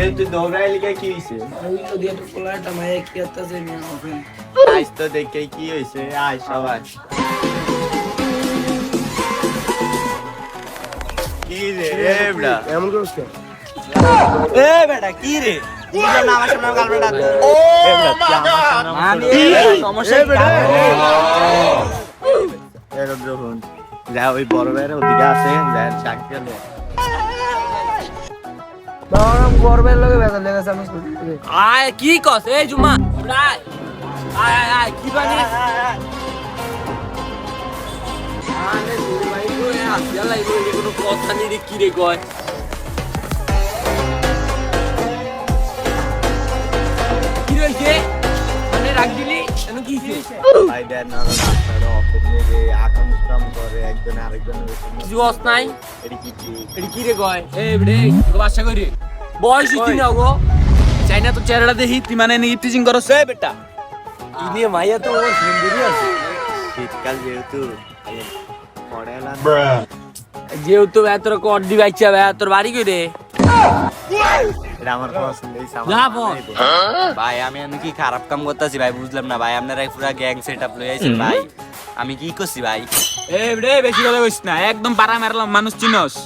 তুই দৌড়াইলি কি হইছে? ওই নদী একটা পোলাটা মায়ে কি আত্তাছে নিয়ে ওপেন আইস তো দেখে কি হইছে, আয় সবাই। কি রে এবড়া এমন করছ কেন? এ বেটা কি রে বুঝলাম না আমার সামনে গার্লফ্রেন্ড আছে এবড়া কি আমার সামনে আমি সমস্যা এরকম যখন যা ওই বড় ভাইয়ের ওদিকে আছে যা চাক গেল বাবারাম গর্বের লগে বেজার লেগেছে আমি আয় কি কস এই জুমা আয় আয় আয় আয় কি বানি আরে ভাই কই আসিয়া লাইবো এই কোনো কথা নেই রে কি রে কয় কি রইছে মানে রাখ দিলি কেন কি হইছে ভাই দেন না রাস্তাটা অপনে যে আকামশ্রম করে একজন আরেকজনের কিছু অস নাই এটি কি এটি কি রে কয় এই বেড়ে তোকে বাসা করি বয়স কি না গো চাইনা তো চেহারাটা দেখি তুই মানে নি টিচিং করছ এ বেটা ইনি মাইয়া তো ওর সুন্দরী আছে শীতকাল যেহেতু পড়ে না যেহেতু তোর কর দি বাইচা তোর বাড়ি কই রে এটা আমার পছন্দ এই যা সামান বল। ভাই আমি এমন কি খারাপ কাম করতেছি ভাই বুঝলাম না ভাই আপনারা পুরা গ্যাং সেটআপ লই আইছেন ভাই আমি কি করছি ভাই এ বেড়ে বেশি কথা কইছ না একদম পাড়া মারলাম মানুষ চিনস